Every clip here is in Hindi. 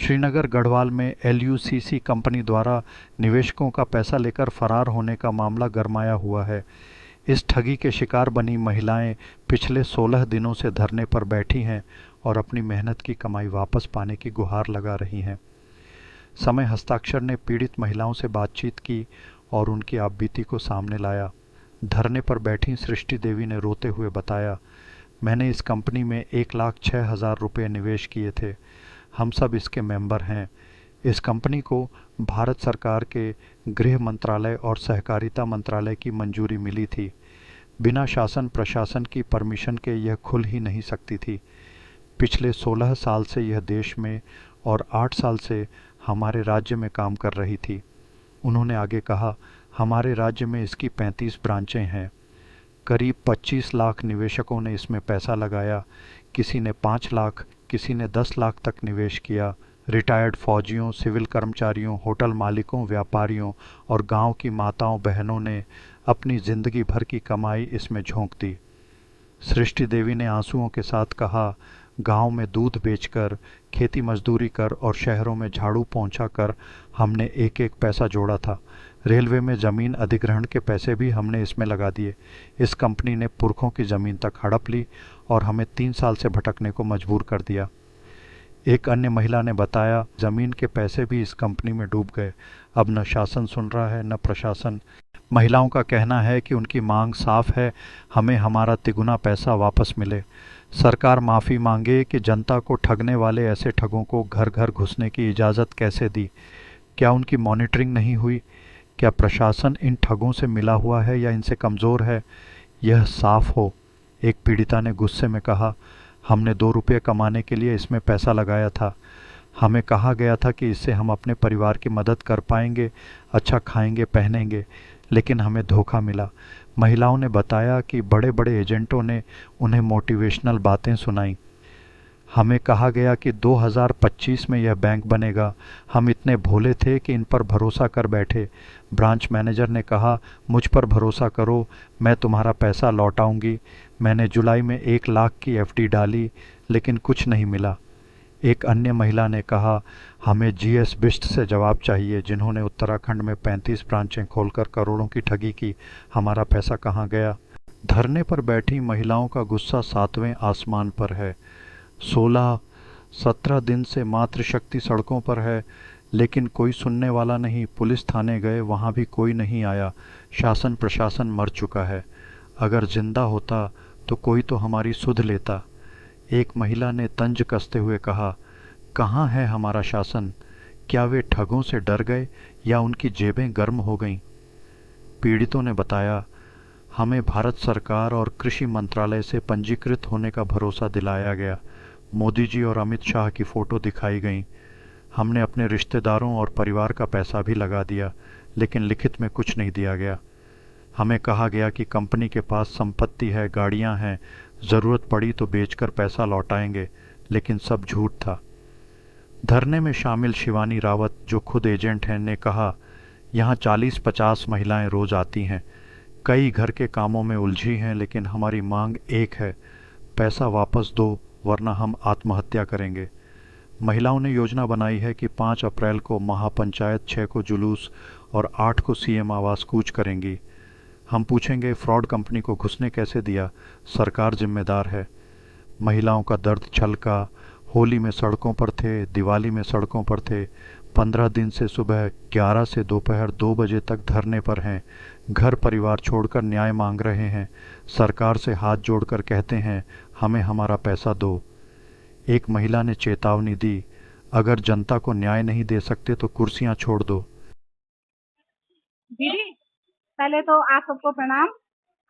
श्रीनगर गढ़वाल में एलयूसीसी कंपनी द्वारा निवेशकों का पैसा लेकर फरार होने का मामला गरमाया हुआ है। इस ठगी के शिकार बनी महिलाएं पिछले 16 दिनों से धरने पर बैठी हैं और अपनी मेहनत की कमाई वापस पाने की गुहार लगा रही हैं। समय हस्ताक्षर ने पीड़ित महिलाओं से बातचीत की और उनकी आपबीती को सामने लाया। धरने पर बैठी सृष्टि देवी ने रोते हुए बताया, मैंने इस कंपनी में 1,06,000 रुपये निवेश किए थे। हम सब इसके मेंबर हैं। इस कंपनी को भारत सरकार के गृह मंत्रालय और सहकारिता मंत्रालय की मंजूरी मिली थी। बिना शासन प्रशासन की परमिशन के यह खुल ही नहीं सकती थी। पिछले 16 साल से यह देश में और 8 साल से हमारे राज्य में काम कर रही थी। उन्होंने आगे कहा, हमारे राज्य में इसकी 35 ब्रांचें हैं। करीब 25 लाख निवेशकों ने इसमें पैसा लगाया। किसी ने 5 लाख, किसी ने 10 लाख तक निवेश किया। रिटायर्ड फौजियों, सिविल कर्मचारियों, होटल मालिकों, व्यापारियों और गांव की माताओं बहनों ने अपनी जिंदगी भर की कमाई इसमें झोंक दी। सृष्टि देवी ने आंसुओं के साथ कहा, गांव में दूध बेचकर, खेती मजदूरी कर और शहरों में झाड़ू पहुंचाकर हमने एक एक पैसा जोड़ा था। रेलवे में ज़मीन अधिग्रहण के पैसे भी हमने इसमें लगा दिए। इस कंपनी ने पुरखों की ज़मीन तक हड़प ली और हमें 3 साल से भटकने को मजबूर कर दिया। एक अन्य महिला ने बताया, ज़मीन के पैसे भी इस कंपनी में डूब गए। अब न शासन सुन रहा है न प्रशासन। महिलाओं का कहना है कि उनकी मांग साफ है, हमें हमारा तिगुना पैसा वापस मिले। सरकार माफ़ी मांगे कि जनता को ठगने वाले ऐसे ठगों को घर घर घुसने की इजाज़त कैसे दी। क्या उनकी मॉनिटरिंग नहीं हुई? क्या प्रशासन इन ठगों से मिला हुआ है या इनसे कमज़ोर है? यह साफ हो। एक पीड़िता ने गुस्से में कहा, हमने 2 रुपये कमाने के लिए इसमें पैसा लगाया था। हमें कहा गया था कि इससे हम अपने परिवार की मदद कर पाएंगे, अच्छा खाएंगे पहनेंगे, लेकिन हमें धोखा मिला। महिलाओं ने बताया कि बड़े बड़े एजेंटों ने उन्हें मोटिवेशनल बातें सुनाई। हमें कहा गया कि 2025 में यह बैंक बनेगा। हम इतने भोले थे कि इन पर भरोसा कर बैठे। ब्रांच मैनेजर ने कहा, मुझ पर भरोसा करो, मैं तुम्हारा पैसा लौटाऊंगी। मैंने जुलाई में 1 लाख की एफडी डाली, लेकिन कुछ नहीं मिला। एक अन्य महिला ने कहा, हमें जीएस बिष्ट से जवाब चाहिए, जिन्होंने उत्तराखंड में 35 ब्रांचें खोलकर करोड़ों की ठगी की। हमारा पैसा कहाँ गया? धरने पर बैठी महिलाओं का गुस्सा 7वें आसमान पर है। 16-17 दिन से मातृशक्ति सड़कों पर है, लेकिन कोई सुनने वाला नहीं। पुलिस थाने गए, वहाँ भी कोई नहीं आया। शासन प्रशासन मर चुका है। अगर जिंदा होता तो कोई तो हमारी सुध लेता। एक महिला ने तंज कसते हुए कहा, कहाँ है हमारा शासन? क्या वे ठगों से डर गए या उनकी जेबें गर्म हो गईं? पीड़ितों ने बताया, हमें भारत सरकार और कृषि मंत्रालय से पंजीकृत होने का भरोसा दिलाया गया। मोदी जी और अमित शाह की फ़ोटो दिखाई गई। हमने अपने रिश्तेदारों और परिवार का पैसा भी लगा दिया, लेकिन लिखित में कुछ नहीं दिया गया। हमें कहा गया कि कंपनी के पास संपत्ति है, गाड़ियां हैं, ज़रूरत पड़ी तो बेचकर पैसा लौटाएंगे, लेकिन सब झूठ था। धरने में शामिल शिवानी रावत, जो खुद एजेंट हैं, ने कहा, यहाँ 40-50 महिलाएं रोज़ आती हैं। कई घर के कामों में उलझी हैं, लेकिन हमारी मांग एक है, पैसा वापस दो, वरना हम आत्महत्या करेंगे। महिलाओं ने योजना बनाई है कि 5 अप्रैल को महापंचायत, 6 को जुलूस और 8 को सीएम आवास कूच करेंगी। हम पूछेंगे, फ्रॉड कंपनी को घुसने कैसे दिया? सरकार जिम्मेदार है। महिलाओं का दर्द छलका। होली में सड़कों पर थे, दिवाली में सड़कों पर थे। 15 दिन से सुबह 11 से दोपहर 2 बजे तक धरने पर हैं। घर परिवार छोड़कर न्याय मांग रहे हैं। सरकार से हाथ जोड़कर कहते हैं, हमें हमारा पैसा दो। एक महिला ने चेतावनी दी, अगर जनता को न्याय नहीं दे सकते तो कुर्सियां छोड़ दो। दीदी, पहले तो आप सबको प्रणाम।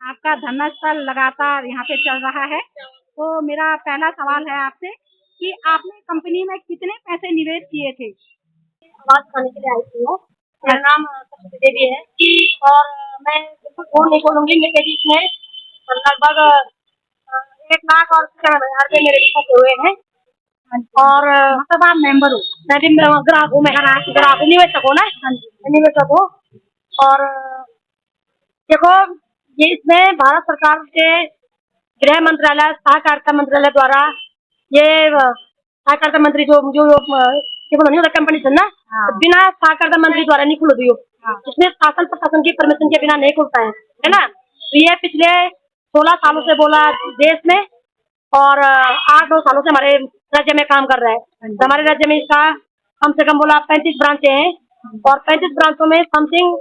आपका धरना स्थल लगातार यहाँ पे चल रहा है। तो मेरा पहला सवाल है आपसे कि आपने कंपनी में कितने पैसे निवेश किए थे? आवाज खाने के लिए आई थी मैं। मेरा नाम सरस्वती देवी है और मैं बिल्कुल झूठ नहीं बोलूंगी। मेरे बीच में लगभग 1 लाख और 6,000 रुपये मेरे फंसे हुए हैं। और मतलब आप मेंबर हो? मैं भी ग्राहक हूँ, मैं ग्राहक हूँ, निवेशक हूँ ना। हाँ जी। मैं निवेशक हूँ। और देखो, ये इसमें भारत सरकार के गृह मंत्रालय, सहकारिता मंत्रालय द्वारा ये सहकारिता मंत्री जो जो केवल नहीं होता कंपनी से ना, हाँ। बिना साक्षरता मंत्री द्वारा नहीं खुल दियो, हाँ। जिसमें शासन प्रशासन की परमिशन के बिना नहीं खुलता है ना। तो ये पिछले 16 सालों से बोला देश में, और 8-9 सालों से हमारे राज्य में काम कर रहा है। तो हमारे राज्य में इसका कम से कम बोला 35 ब्रांचें हैं, और 35 ब्रांचों में समथिंग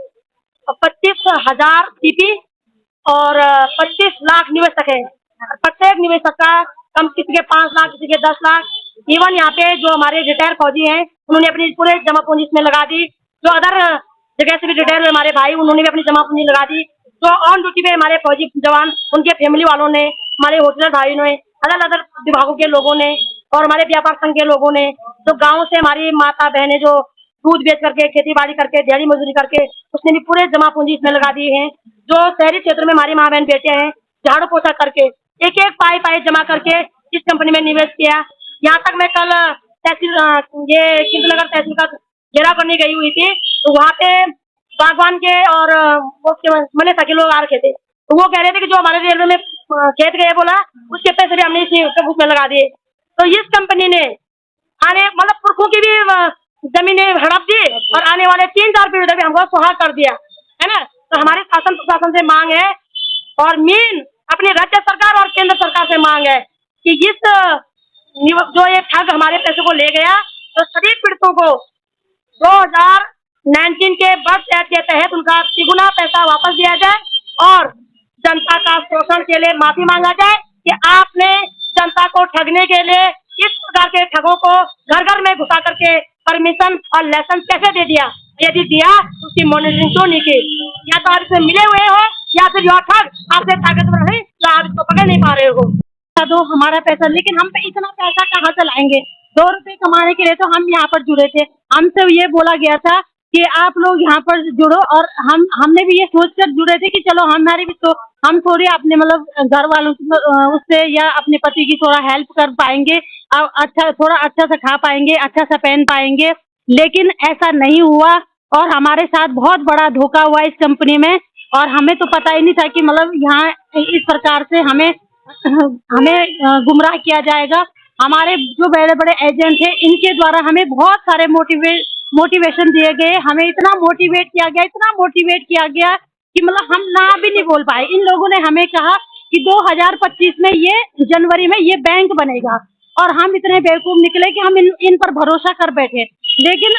25,000 सीपी और 25 लाख निवेशक है। प्रत्येक निवेशक का कम, किसी के 5 लाख, किसी के 10 लाख। इवन यहाँ पे जो हमारे रिटायर फौजी हैं, उन्होंने अपनी पूरे जमा पूंजी इसमें लगा दी। जो अदर जगह से भी रिटायर हुए हमारे भाई, उन्होंने भी अपनी जमा पूंजी लगा दी। जो ऑन ड्यूटी पे हमारे फौजी जवान, उनके फैमिली वालों ने, हमारे होटलर भाइयों ने, अलग अलग विभागों के लोगों ने, और हमारे व्यापार संघ के लोगों ने, जो गाँव से हमारी माता बहनें जो दूध बेच करके, खेती बाड़ी करके, दिहाड़ी मजदूरी करके, उसने भी पूरे जमा पूंजी इसमें लगा दी है। जो शहरी क्षेत्र में हमारी माँ बहन बेटे हैं, झाड़ू पोछा करके एक एक पाई जमा करके इस कंपनी में निवेश किया। यहाँ तक मैं कल तहसील, ये किंतनगर तहसील का घेराव करने गई हुई थी, तो वहाँ पे बागवान के और मनेसा के लोग आ रखे थे। तो वो कह रहे थे कि जो हमारे रेलवे में खेत गए बोला, उसके पैसे भी हमने इसी उसमें लगा दिए। तो इस कंपनी ने आने मतलब पुरखों की भी जमीनें हड़प दी, और आने वाले 3-4 पीढ़ी तक भी हमको सुहाग कर दिया है ना। तो हमारे शासन प्रशासन से मांग है, और मेन अपनी राज्य सरकार और केंद्र सरकार से मांग है कि इस जो ये ठग हमारे पैसे को ले गया, तो सभी पीड़ितों को 2019 के बर्थ एक्ट के तहत उनका तिगुना पैसा वापस दिया जाए, और जनता का शोषण के लिए माफी मांगा जाए कि आपने जनता को ठगने के लिए इस प्रकार के ठगों को घर घर में घुसा करके परमिशन और लाइसेंस कैसे दे दिया। यदि दिया तो उसकी मॉनिटरिंग क्यों नहीं की? या तो आप इसमें मिले हुए हो, या फिर यह ठग आपसे ताकतवर है तो आप इसको पकड़ नहीं पा रहे हो। दो हमारा पैसा, लेकिन हम पे इतना पैसा कहाँ से लाएंगे? 2 रुपए कमाने के लिए तो हम यहाँ पर जुड़े थे। हमसे ये बोला गया था कि आप लोग यहाँ पर जुड़ो, और हमने भी ये सोचकर जुड़े थे कि चलो हमारी भी तो, हम थोड़ी अपने मतलब घर वालों उससे या अपने पति की थोड़ा हेल्प कर पाएंगे, अच्छा थोड़ा अच्छा सा खा पाएंगे, अच्छा सा पहन पाएंगे। लेकिन ऐसा नहीं हुआ, और हमारे साथ बहुत बड़ा धोखा हुआ इस कंपनी में, और हमें तो पता ही नहीं था कि मतलब यहाँ इस प्रकार से हमें गुमराह किया जाएगा। हमारे जो बड़े बड़े एजेंट थे, इनके द्वारा हमें बहुत सारे मोटिवेशन दिए गए। हमें इतना मोटिवेट किया गया कि मतलब हम ना भी नहीं बोल पाए। इन लोगों ने हमें कहा कि 2025 में ये जनवरी में ये बैंक बनेगा, और हम इतने बेवकूफ निकले कि हम इन पर भरोसा कर बैठे। लेकिन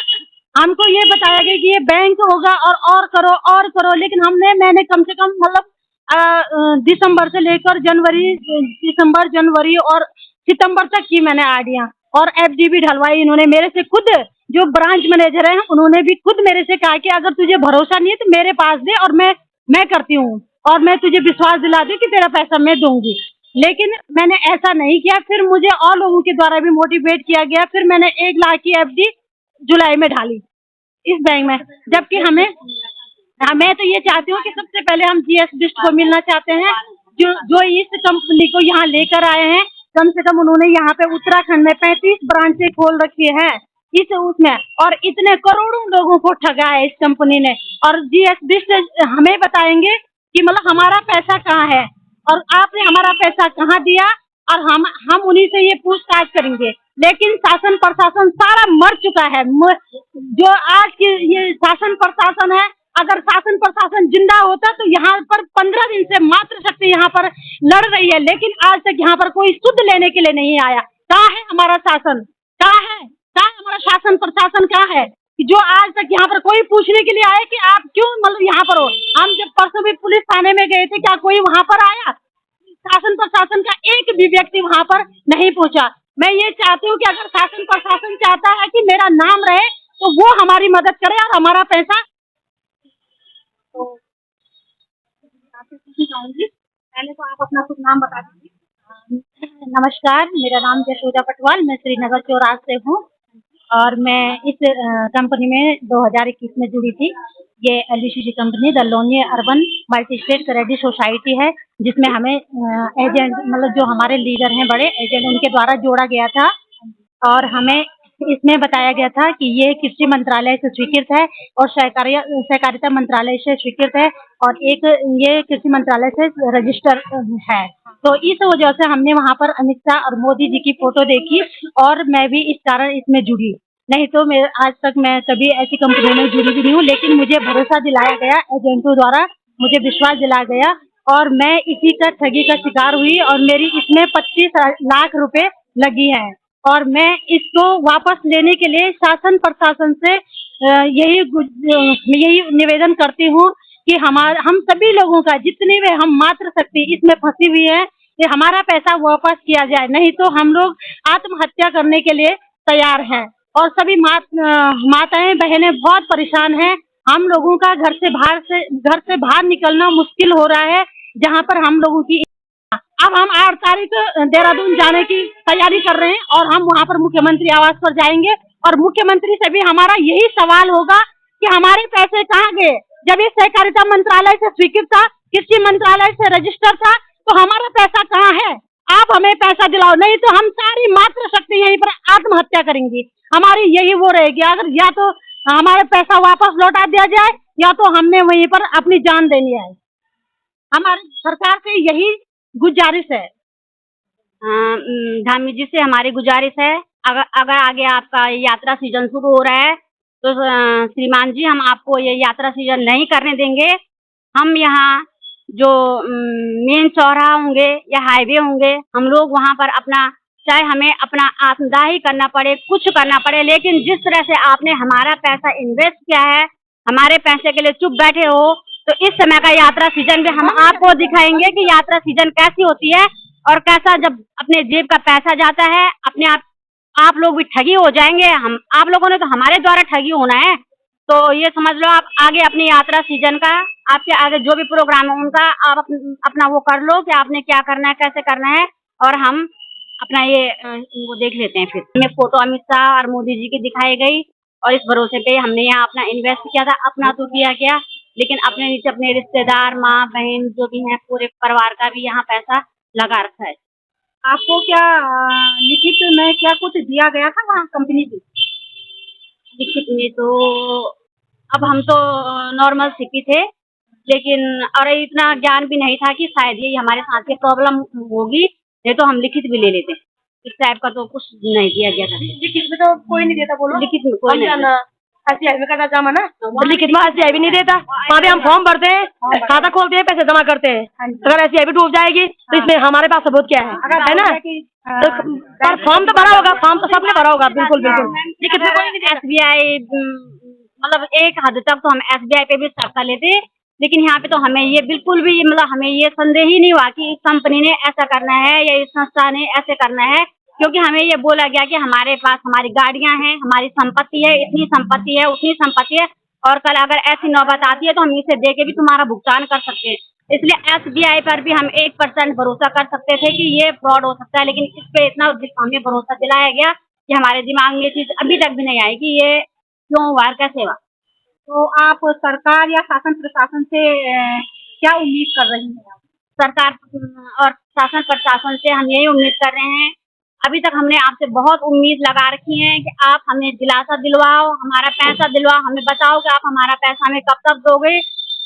हमको ये बताया गया कि ये बैंक होगा, और करो, लेकिन मैंने कम से कम मतलब दिसंबर से लेकर दिसंबर, जनवरी और सितंबर तक की मैंने आईडिया, और एफडी भी ढलवाई इन्होंने मेरे से। खुद जो ब्रांच मैनेजर हैं, उन्होंने भी खुद मेरे से कहा कि अगर तुझे भरोसा नहीं है तो मेरे पास दे, और मैं करती हूँ, और मैं तुझे विश्वास दिला दूँ कि तेरा पैसा मैं दूंगी। लेकिन मैंने ऐसा नहीं किया। फिर मुझे और लोगों के द्वारा भी मोटिवेट किया गया। फिर मैंने 1 लाख की एफडी जुलाई में ढाली इस बैंक में, जबकि मैं तो ये चाहती हूँ कि सबसे पहले हम जीएस बिस्ट को मिलना चाहते हैं, जो इस कंपनी को यहाँ लेकर आए हैं। कम से कम उन्होंने यहाँ पे उत्तराखंड में 35 ब्रांचें खोल रखी है उसमें, और इतने करोड़ों लोगों को ठगा है इस कंपनी ने। और जीएस बिस्ट हमें बताएंगे कि मतलब हमारा पैसा कहाँ है, और आपने हमारा पैसा कहाँ दिया, और हम उन्हीं से ये पूछताछ करेंगे। लेकिन शासन प्रशासन सारा मर चुका है। जो आज की ये शासन प्रशासन है, अगर शासन प्रशासन जिंदा होता तो यहाँ पर 15 दिन से मातृशक्ति यहाँ पर लड़ रही है, लेकिन आज तक यहाँ पर कोई शुद्ध लेने के लिए नहीं आया। कहाँ है हमारा शासन? कहाँ है हमारा शासन प्रशासन? कहाँ है कि जो आज तक यहाँ पर कोई पूछने के लिए आए कि आप क्यों मतलब यहाँ पर हो? हम जब परसों भी पुलिस थाने में गए थे, क्या कोई वहाँ पर आया? शासन प्रशासन का एक भी व्यक्ति वहाँ पर नहीं पहुँचा। मैं ये चाहती हूँ कि अगर शासन प्रशासन चाहता है कि मेरा नाम रहे, तो वो हमारी मदद करे और हमारा पैसा। तो आपसे पूछना चाहूंगी, पहले तो आप अपना शुभ नाम बता दीजिए। नमस्कार, मेरा नाम जशोदा पटवाल, मैं श्रीनगर चौराहा से हूँ, और मैं इस कंपनी में 2021 में जुड़ी थी। ये LUCC company the Loni urban multi state credit society है, जिसमें हमें एजेंट मतलब जो हमारे लीडर हैं बड़े एजेंट, उनके द्वारा जोड़ा गया था, और हमें इसमें बताया गया था कि ये कृषि मंत्रालय से स्वीकृत है और सहकारिता मंत्रालय से स्वीकृत है, और एक ये कृषि मंत्रालय से रजिस्टर है। तो इस वजह से हमने वहाँ पर अमित शाह और मोदी जी की फोटो देखी, और मैं भी इस कारण इसमें जुड़ी। नहीं तो मैं आज तक मैं कभी ऐसी कंपनी में जुड़ी भी नहीं हूँ, लेकिन मुझे भरोसा दिलाया गया एजेंटों द्वारा, मुझे विश्वास दिलाया गया और मैं इसी का ठगी का शिकार हुई और मेरी इसमें 25 लाख रुपए लगी है। और मैं इसको वापस लेने के लिए शासन प्रशासन से यही निवेदन करती हूँ कि हम सभी लोगों का जितनी भी हम मात्र शक्ति इसमें फंसी हुई है कि हमारा पैसा वापस किया जाए, नहीं तो हम लोग आत्महत्या करने के लिए तैयार हैं। और सभी माताएं बहनें बहुत परेशान हैं। हम लोगों का घर से बाहर निकलना मुश्किल हो रहा है, जहां पर हम लोगों की अब हम 8 तारीख देहरादून जाने की तैयारी कर रहे हैं और हम वहां पर मुख्यमंत्री आवास पर जाएंगे और मुख्यमंत्री से भी हमारा यही सवाल होगा कि हमारे पैसे कहाँ गए। जब ये सहकारिता मंत्रालय से स्वीकृत था, कृषि मंत्रालय से रजिस्टर था, तो हमारा पैसा कहाँ है? आप हमें पैसा दिलाओ, नहीं तो हम सारी मात्र शक्ति यहीं पर आत्महत्या करेंगी। हमारी यही वो रहेगी, अगर या तो हमारे पैसा वापस लौटा दिया जाए या तो हमने वहीं पर अपनी जान देनी है। हमारी सरकार से यही गुजारिश है। धामी जी से हमारी गुजारिश है, अगर आगे आपका यात्रा सीजन शुरू हो रहा है तो श्रीमान जी हम आपको ये यात्रा सीजन नहीं करने देंगे। हम यहाँ जो मेन चौराहा होंगे या हाईवे होंगे, हम लोग वहाँ पर अपना चाहे हमें अपना आत्मदाह ही करना पड़े, कुछ करना पड़े, लेकिन जिस तरह से आपने हमारा पैसा इन्वेस्ट किया है, हमारे पैसे के लिए चुप बैठे हो, तो इस समय का यात्रा सीजन भी हम आपको दिखाएंगे कि यात्रा सीजन कैसी होती है और कैसा जब अपने जेब का पैसा जाता है, अपने आप लोग भी ठगी हो जाएंगे। हम आप लोगों ने तो हमारे द्वारा ठगी होना है, तो ये समझ लो आप आगे अपनी यात्रा सीजन का आपके आगे जो भी प्रोग्राम है उनका आप अपना वो कर लो कि आपने क्या करना है, कैसे करना है, और हम अपना ये वो देख लेते हैं। फिर हमें फोटो अमित शाह और मोदी जी की दिखाई गई और इस भरोसे पे हमने यहाँ अपना इन्वेस्ट किया था। अपना तो किया गया, लेकिन अपने नीचे अपने रिश्तेदार, माँ बहन जो भी हैं, पूरे परिवार का भी यहाँ पैसा लगा रखा है। आपको क्या लिखित में क्या कुछ दिया गया था वहाँ कंपनी से? लिखित में तो अब हम तो नॉर्मल सीपी थे, लेकिन और इतना ज्ञान भी नहीं था कि शायद ये हमारे साथ ये प्रॉब्लम होगी, नहीं तो हम लिखित भी ले लेते। इस टाइप का तो कुछ नहीं दिया गया था। लिखित में तो कोई नहीं देता, बोलो। लिखित में कोई नहीं। SBI का जमा ना, लिखित में SBI भी नहीं देता। वहाँ पे हम फॉर्म भरते हैं, खाता खोलते हैं, पैसे जमा करते हैं। अगर SBI भी डूब जाएगी तो इसमें हमारे पास सबूत क्या है ना? तो पर फॉर्म तो भरा होगा, फॉर्म तो सबने भरा होगा, बिल्कुल बिल्कुल। लिखित में कोई नहीं। SBI मतलब एक हद तक तो हम SBI पे भी शक कर लेते, लेकिन यहाँ पे तो हमें ये बिल्कुल भी मतलब हमें ये संदेह ही नहीं हुआ कि इस कंपनी ने ऐसा करना है या इस संस्था ने ऐसे करना है, क्योंकि हमें ये बोला गया कि हमारे पास हमारी गाड़ियां हैं, हमारी संपत्ति है, इतनी संपत्ति है, उतनी संपत्ति है, और कल अगर ऐसी नौबत आती है तो हम इसे दे के भी तुम्हारा भुगतान कर सकते हैं। इसलिए SBI पर भी हम 1% भरोसा कर सकते थे कि ये फ्रॉड हो सकता है, लेकिन इस पे इतना हमें भरोसा दिलाया गया कि हमारे दिमाग में ये चीज अभी तक भी नहीं आई कि ये क्यों हुआ, कैसे हुआ। तो आप सरकार या शासन प्रशासन से क्या उम्मीद कर रही हैं? सरकार और शासन प्रशासन से हम यही उम्मीद कर रहे हैं, अभी तक हमने आपसे बहुत उम्मीद लगा रखी है कि आप हमें दिलासा दिलवाओ, हमारा पैसा दिलवाओ, हमें बताओ कि आप हमारा पैसा हमें कब तक दोगे।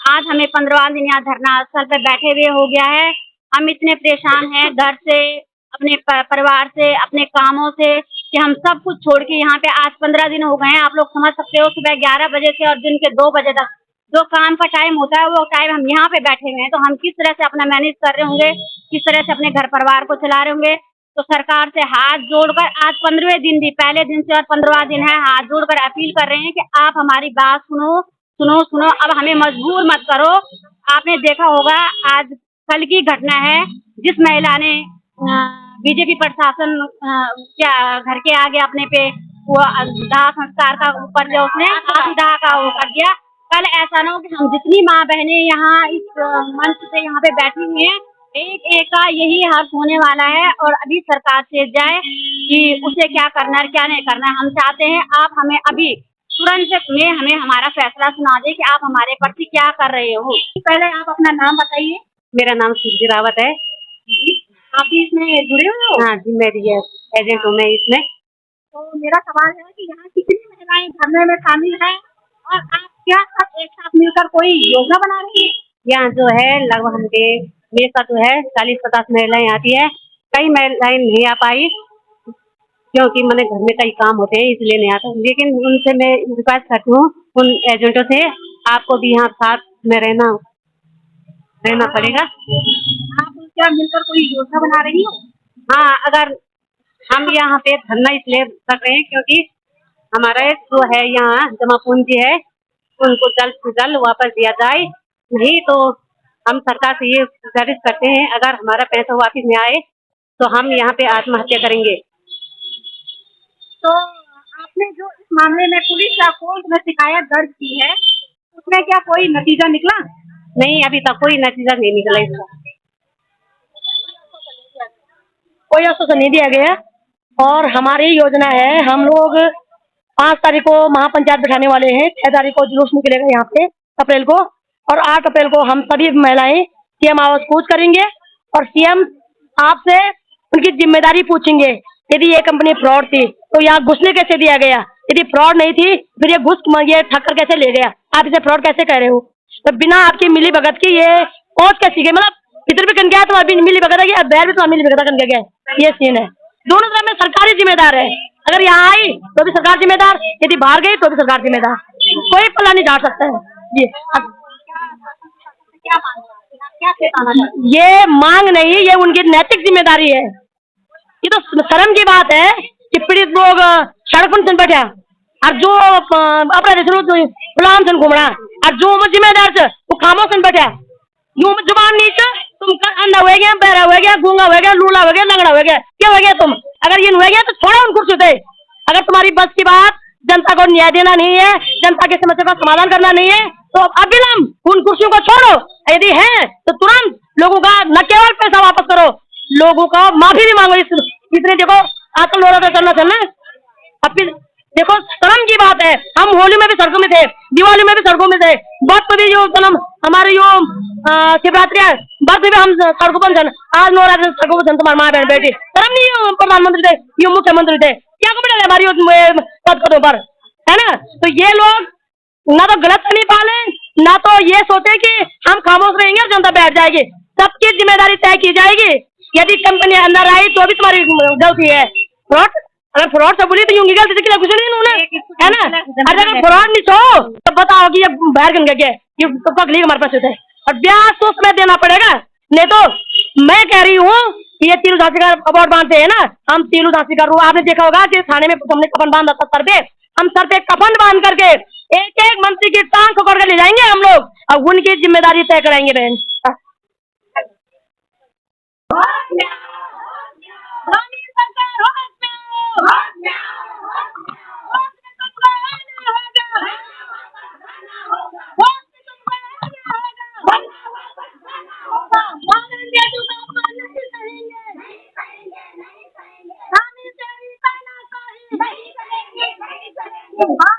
आज हमें 15 दिन यहाँ धरना स्थल पे बैठे हुए हो गया है। हम इतने परेशान हैं घर से, अपने परिवार से, अपने कामों से, कि हम सब कुछ छोड़ के यहाँ पे आज 15 दिन हो गए हैं। आप लोग समझ सकते हो, सुबह 11 बजे से और दिन के 2 बजे तक जो काम का टाइम होता है वो टाइम हम यहाँ पे बैठे हुए हैं, तो हम किस तरह से अपना मैनेज कर रहे होंगे, किस तरह से अपने घर परिवार को चला रहे होंगे। तो सरकार से हाथ जोड़कर आज 15वें दिन भी, पहले दिन से और 15वां दिन है, हाथ जोड़कर अपील कर रहे हैं कि आप हमारी बात सुनो सुनो सुनो, अब हमें मजबूर मत करो। आपने देखा होगा आज कल की घटना है, जिस महिला ने बीजेपी प्रशासन क्या घर के आगे अपने पे वो दाह संस्कार का ऊपर जो उसने दाह का वो कर दिया। कल ऐसा ना हो कि हम जितनी माँ बहनें यहाँ इस मंच से यहाँ पे बैठी हुई हैं, एक एक का यही हर्ष होने वाला है और अभी सरकार से जाए कि उसे क्या करना है क्या नहीं करना है। हम चाहते हैं आप हमें अभी तुरंत में हमें हमारा फैसला सुना दे कि आप हमारे प्रति क्या कर रहे हो। पहले आप अपना नाम बताइए। मेरा नाम सूरज रावत है। आप इसमें जुड़े हुए हो? हाँ जी, मेरी एजेंट हूँ मैं इसमें। तो मेरा सवाल है कि यहाँ कितनी महिलाएं धरने में शामिल हैं और आप क्या सब एक साथ मिलकर कोई योजना बना रही है? यहाँ जो है लगभग मेरे साथ तो है 40-50 महिलाएं आती है। कई महिलाएं नहीं आ पाई क्योंकि मैंने घर में कई काम होते हैं इसलिए नहीं आता। लेकिन उनसे मैं रिक्वेस्ट करती हूँ, उन एजेंटों से, आपको भी यहाँ साथ में रहना पड़ेगा। आप क्या मिलकर कोई योजना बना रही हो? हाँ, अगर हम यहाँ पे धरना इसलिए कर रहे हैं क्योंकि हमारा जो है यहाँ जमा पूंजी है उनको जल्द से जल्द वापस दिया जाए, नहीं तो हम सरकार से ये गुजारिश करते हैं, अगर हमारा पैसा वापस नहीं आए तो हम यहाँ पे आत्महत्या करेंगे। तो आपने जो इस मामले में पुलिस या कोर्ट में शिकायत दर्ज की है, उसमें क्या कोई नतीजा निकला? नहीं, अभी तक कोई नतीजा नहीं निकला इसका, कोई आश्वासन नहीं दिया गया। और हमारी योजना है, हम लोग 5 तारीख को महापंचायत बिठाने वाले हैं, 6 तारीख को जुलूस निकलेगा यहाँ पे अप्रैल को, और 8 अप्रैल को हम सभी महिलाएं सीएम आवास कूच करेंगे और सीएम आपसे उनकी जिम्मेदारी पूछेंगे। यदि ये कंपनी फ्रॉड थी तो यहाँ घुसने कैसे दिया गया? यदि फ्रॉड नहीं थी फिर ये ठक्कर कैसे ले गया? आप इसे फ्रॉड कैसे कह रहे हो? तो बिना आपकी मिली भगत की ये पहुंच कैसी गई? मतलब इधर भी कन गया तो अभी मिली भगत है, बैर भी तो मिली भगत कन गया, ये सीन है। दोनों तरफ में सरकारी जिम्मेदार है, अगर यहाँ आई तो भी सरकार जिम्मेदार, यदि बाहर गई तो भी सरकार जिम्मेदार, कोई पल्ला नहीं झाड़ सकता है। ये मांग नहीं, ये उनकी नैतिक जिम्मेदारी है। ये तो शर्म की बात है कि पीड़ित लोग सड़क पर चल बैठा और जो अपराधी गुलाम से घूम रहा और जो जिम्मेदार से वो खामोश से बैठा, यूं जुबान नीचे, तुम अंधा हो गया, बहरा हो गया, गूंगा हो गया, लूला हो गया, लंगड़ा हो गया, क्या हो गया तुम? अगर ये हो गया तो छोड़ो उन कुर्सी से। अगर तुम्हारी बस की बात जनता को न्याय देना नहीं है, जनता की समस्या का समाधान करना नहीं है, तो अविलंब उन कुर्सियों को छोड़ो। यदि है तो तुरंत लोगों का न केवल पैसा वापस करो, लोगों का माफी भी मांगो। इतने देखो आजकल लोग चलना अब फिर देखो शर्म की बात है, हम होली में भी सड़कों में थे, दिवाली में भी सड़कों में थे, बर्थ भी जो जन्म हमारे जो शिवरात्रि है बर्थ भी हम सड़कों पर जन, आज नवरात्र सड़कों पर तुम्हारे माँ बहन बेटी, शर्म नहीं? प्रधानमंत्री थे, ये मुख्यमंत्री थे, क्या कपड़े हमारी पद पदों पर, है ना? तो ये लोग ना तो गलत नहीं पाले, ना तो ये सोचे कि हम खामोश रहेंगे और जनता बैठ जाएगी। सबकी जिम्मेदारी तय की जाएगी। यदि कंपनी अंदर आई तो भी तुम्हारी गलती है। फ्रॉड, अगर फ्रॉड से बोली तो यूंगी गलती थी, कुछ नहीं उन्होंने, है ना? अगर फ्रॉड नहीं छो तो बताओ कि ये बाहर गन गए, ये तो पगली हमारे पास होता है और ब्याज तो उसमें देना पड़ेगा। नहीं तो मैं कह रही हूँ कि ये तीनों झांसी का अवार्ड बांधते हैं ना, हम तीनों झांसी का रू आपने देखा होगा कि थाने में हमने कफन बांधा था सर पे, हम सर पे कफन बांध करके एक एक मंत्री की टांग पकड़ कर ले जाएंगे हम लोग और उनकी जिम्मेदारी तय कराएंगे। बहन हाँ